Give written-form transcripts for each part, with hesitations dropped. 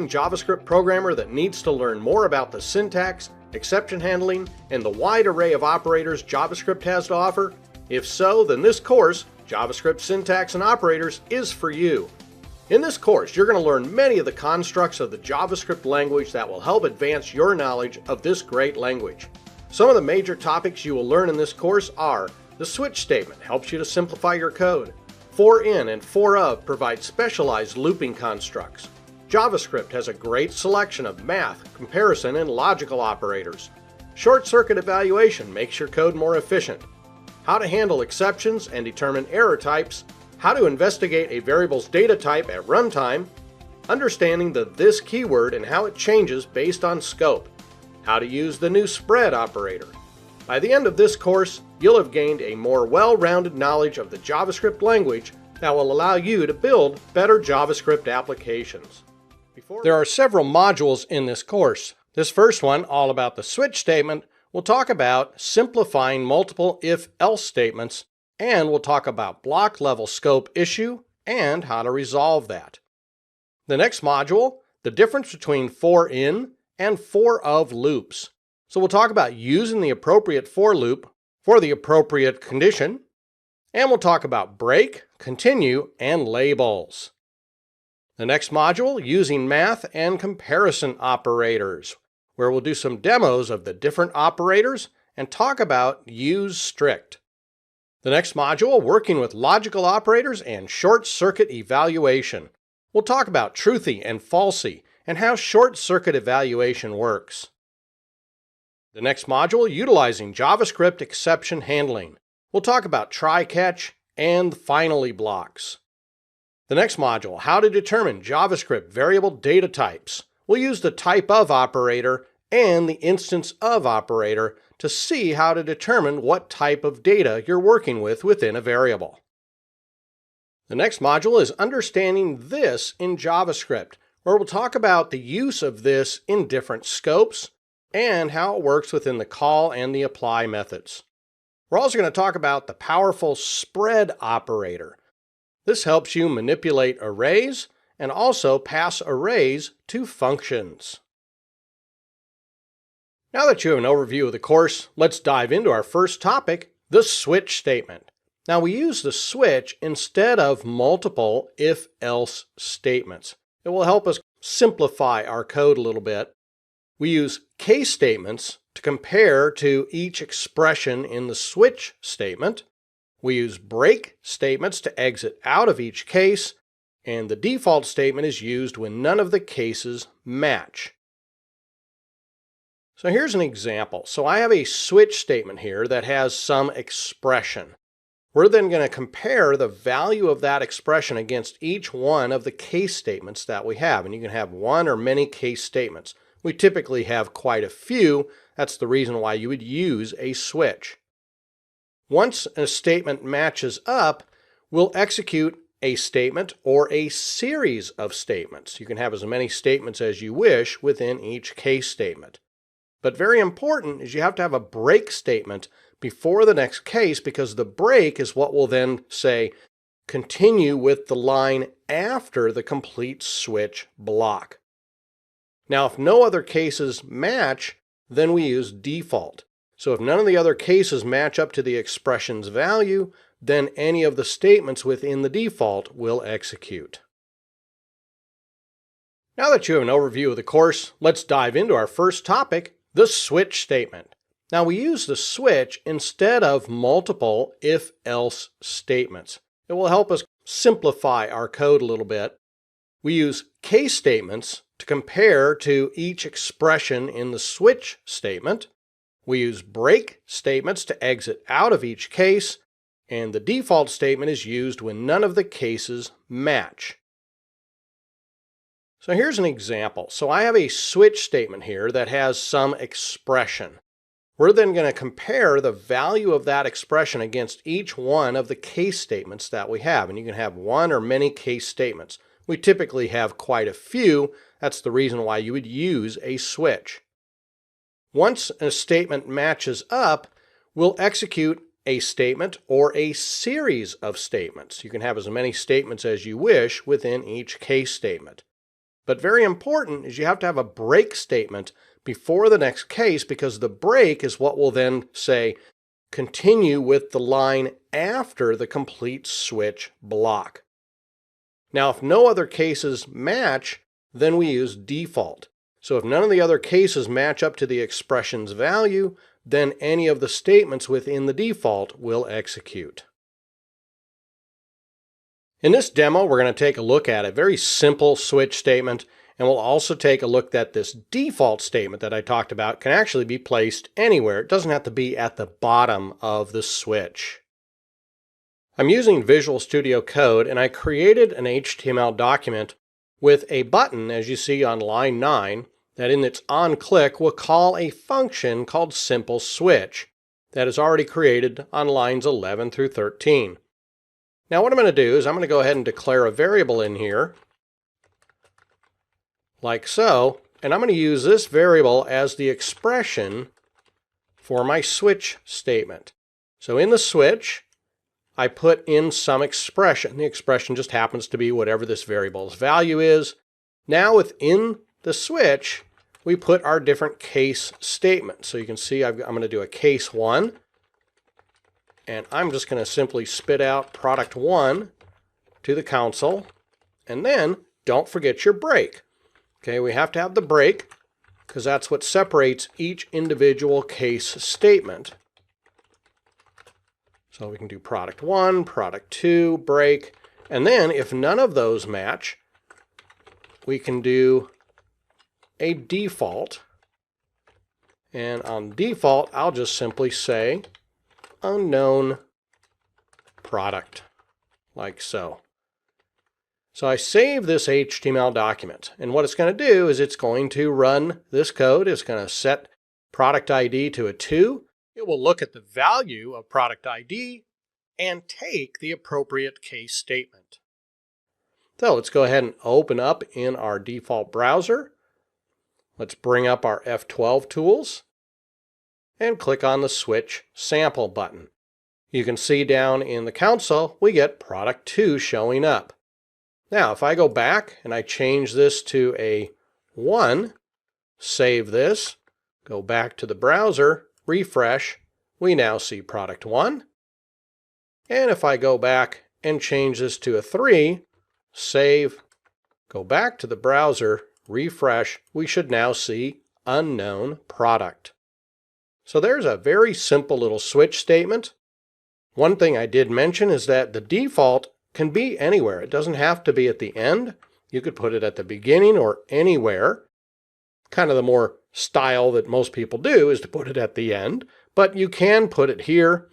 aspiring JavaScript programmer that needs to learn more about the syntax, exception handling, and the wide array of operators JavaScript has to offer? If so, then this course, JavaScript Syntax and Operators, is for you. In this course, you're going to learn many of the constructs of the JavaScript language that will help advance your knowledge of this great language. Some of the major topics you will learn in this course are: the switch statement helps you to simplify your code. For in and for of provide specialized looping constructs. JavaScript has a great selection of math, comparison, and logical operators. Short-circuit evaluation makes your code more efficient. How to handle exceptions and determine error types. How to investigate a variable's data type at runtime. Understanding the this keyword and how it changes based on scope. How to use the new spread operator. By the end of this course, you'll have gained a more well-rounded knowledge of the JavaScript language that will allow you to build better JavaScript applications. There are several modules in this course. This first one, all about the switch statement, will talk about simplifying multiple if-else statements, and we'll talk about block-level scope issue and how to resolve that. The next module, the difference between for in and for of loops. So we'll talk about using the appropriate for loop for the appropriate condition, and we'll talk about break, continue, and labels. The next module, using math and comparison operators, where we'll do some demos of the different operators and talk about use strict. The next module, working with logical operators and short-circuit evaluation. We'll talk about truthy and falsy and how short-circuit evaluation works. The next module, utilizing JavaScript exception handling. We'll talk about try-catch and finally blocks. The next module, how to determine JavaScript variable data types. We'll use the type of operator and the instance of operator to see how to determine what type of data you're working with within a variable. The next module is understanding this in JavaScript, where we'll talk about the use of this in different scopes and how it works within the call and the apply methods. We're also going to talk about the powerful spread operator. This helps you manipulate arrays and also pass arrays to functions. Now that you have an overview of the course, let's dive into our first topic, the switch statement. Now we use the switch instead of multiple if-else statements. It will help us simplify our code a little bit. We use case statements to compare to each expression in the switch statement. We use break statements to exit out of each case, and the default statement is used when none of the cases match. So here's an example. So I have a switch statement here that has some expression. We're then going to compare the value of that expression against each one of the case statements that we have. And you can have one or many case statements. We typically have quite a few. That's the reason why you would use a switch. Once a statement matches up, we'll execute a statement or a series of statements. You can have as many statements as you wish within each case statement. But very important is you have to have a break statement before the next case, because the break is what will then say continue with the line after the complete switch block. Now, if no other cases match, then we use default. So if none of the other cases match up to the expression's value, then any of the statements within the default will execute. Now that you have an overview of the course, let's dive into our first topic, the switch statement. Now we use the switch instead of multiple if-else statements. It will help us simplify our code a little bit. We use case statements to compare to each expression in the switch statement. We use break statements to exit out of each case, and the default statement is used when none of the cases match. So here's an example. So I have a switch statement here that has some expression. We're then going to compare the value of that expression against each one of the case statements that we have. And you can have one or many case statements. We typically have quite a few. That's the reason why you would use a switch. Once a statement matches up, we'll execute a statement or a series of statements. You can have as many statements as you wish within each case statement. But very important is you have to have a break statement before the next case, because the break is what will then say continue with the line after the complete switch block. Now, if no other cases match, then we use default. So if none of the other cases match up to the expression's value, then any of the statements within the default will execute. In this demo, we're going to take a look at a very simple switch statement, and we'll also take a look that this default statement that I talked about can actually be placed anywhere. It doesn't have to be at the bottom of the switch. I'm using Visual Studio Code, and I created an HTML document with a button, as you see on line 9, that in its on-click will call a function called simple switch that is already created on lines 11 through 13. Now what I'm going to do is I'm going to go ahead and declare a variable in here, like so, and I'm going to use this variable as the expression for my switch statement. So in the switch, I put in some expression. The expression just happens to be whatever this variable's value is. Now within the switch, we put our different case statements. So you can see I'm going to do a case 1. And I'm just going to simply spit out product 1 to the console. And then don't forget your break. Okay, we have to have the break because that's what separates each individual case statement. So we can do product 1, product 2, break. And then if none of those match, we can do a default. And on default, I'll just simply say unknown product, like so. So I save this HTML document, and what it's going to do is it's going to run this code. It's going to set product ID to a 2. It will look at the value of product ID and take the appropriate case statement. So let's go ahead and open up in our default browser. Let's bring up our F12 tools and click on the Switch Sample button. You can see down in the console, we get product 2 showing up. Now, if I go back and I change this to a 1, save this, go back to the browser, refresh, we now see product 1. And if I go back and change this to a 3, save, go back to the browser, refresh, we should now see unknown product. So there's a very simple little switch statement. One thing I did mention is that the default can be anywhere. It doesn't have to be at the end. You could put it at the beginning or anywhere. Kind of the more style that most people do is to put it at the end, but you can put it here.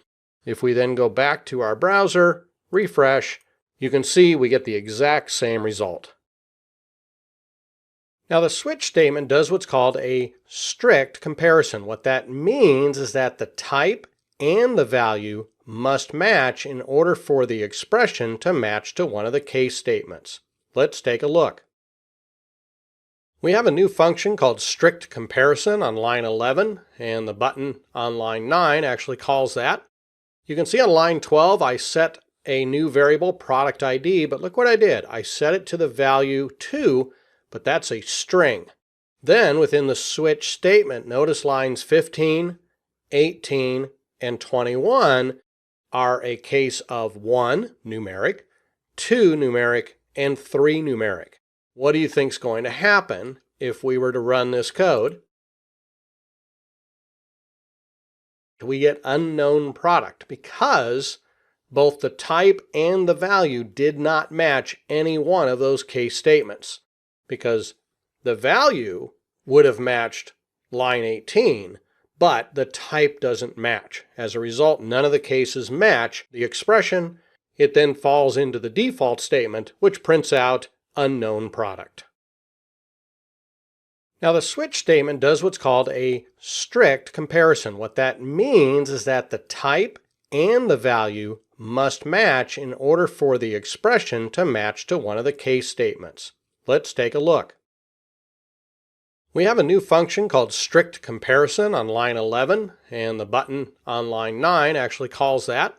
If we then go back to our browser, refresh, you can see we get the exact same result. Now the switch statement does what's called a strict comparison. What that means is that the type and the value must match in order for the expression to match to one of the case statements. Let's take a look. We have a new function called strict comparison on line 11, and the button on line 9 actually calls that. You can see on line 12 I set a new variable, product ID, but look what I did. I set it to the value 2, but that's a string. Then within the switch statement, notice lines 15, 18, and 21 are a case of 1 numeric, 2 numeric, and 3 numeric. What do you think is going to happen if we were to run this code? We get unknown product because both the type and the value did not match any one of those case statements, because the value would have matched line 18, but the type doesn't match. As a result, none of the cases match the expression. It then falls into the default statement, which prints out unknown product. Now the switch statement does what's called a strict comparison. What that means is that the type and the value must match in order for the expression to match to one of the case statements. Let's take a look. We have a new function called strict comparison on line 11, and the button on line 9 actually calls that.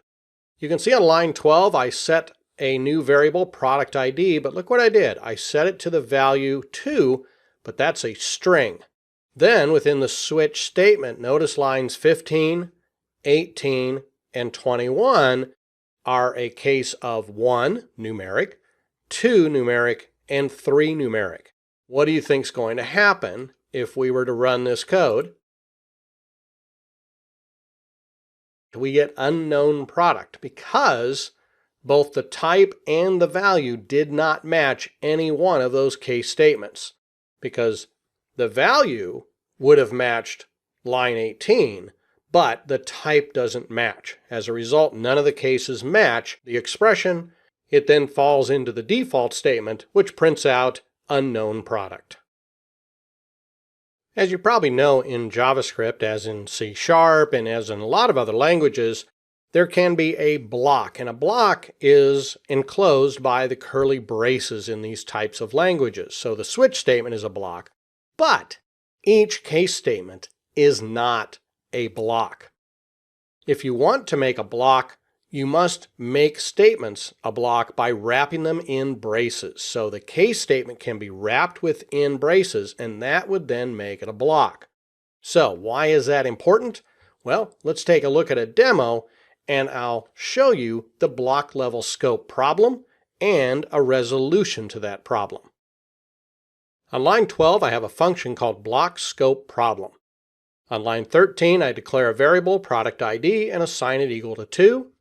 You can see on line 12 I set a new variable, product ID, but look what I did. I set it to the value 2, but that's a string. Then within the switch statement, notice lines 15, 18, and 21 are a case of 1 numeric, 2 numeric, and 3 numeric. What do you think is going to happen if we were to run this code? We get unknown product because both the type and the value did not match any one of those case statements, because the value would have matched line 18, but the type doesn't match. As a result, none of the cases match the expression. It then falls into the default statement, which prints out unknown product. As you probably know, in JavaScript, as in C# and as in a lot of other languages, there can be a block, and a block is enclosed by the curly braces in these types of languages. So the switch statement is a block, but each case statement is not a block. If you want to make a block, you must make statements a block by wrapping them in braces. So the case statement can be wrapped within braces, and that would then make it a block. So why is that important? Well, let's take a look at a demo, and I'll show you the block level scope problem and a resolution to that problem. On line 12, I have a function called block scope problem. On line 13, I declare a variable, product ID, and assign it equal to 2.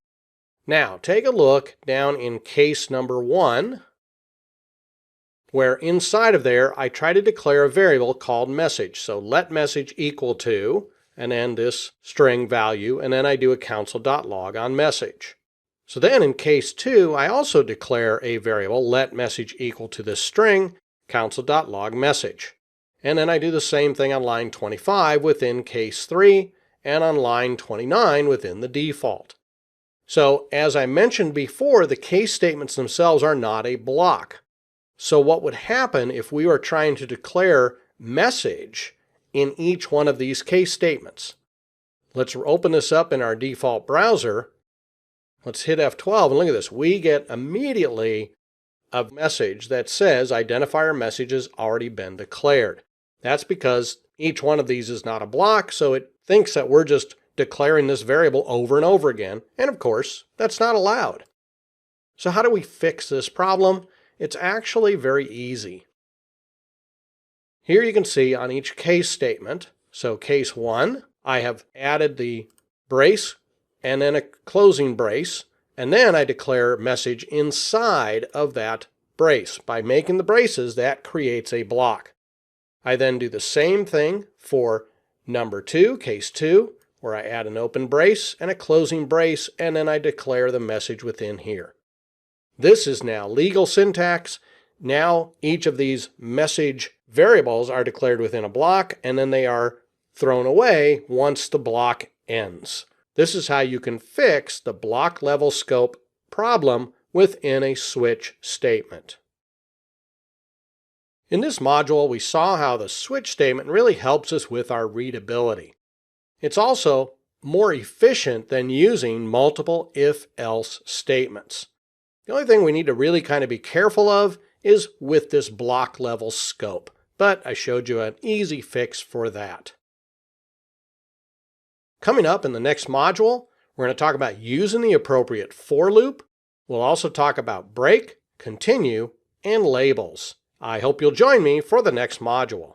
Now, take a look down in case number 1, where inside of there, I try to declare a variable called message. So let message equal to, and then this string value, and then I do a console.log on message. So then in case 2, I also declare a variable, let message equal to this string, console.log message. And then I do the same thing on line 25 within case 3, and on line 29 within the default. So as I mentioned before, the case statements themselves are not a block. So what would happen if we were trying to declare message in each one of these case statements? Let's open this up in our default browser. Let's hit F12 and look at this. We get immediately a message that says identifier message has already been declared. That's because each one of these is not a block, so it thinks that we're just declaring this variable over and over again, and of course, that's not allowed. So how do we fix this problem? It's actually very easy. Here you can see on each case statement, so case 1, I have added the brace and then a closing brace, and then I declare message inside of that brace. By making the braces, that creates a block. I then do the same thing for number 2, case 2, where I add an open brace and a closing brace, and then I declare the message within here. This is now legal syntax. Now each of these message variables are declared within a block, and then they are thrown away once the block ends. This is how you can fix the block level scope problem within a switch statement. In this module, we saw how the switch statement really helps us with our readability. It's also more efficient than using multiple if-else statements. The only thing we need to really kind of be careful of is with this block level scope, but I showed you an easy fix for that. Coming up in the next module, we're going to talk about using the appropriate for loop. We'll also talk about break, continue, and labels. I hope you'll join me for the next module.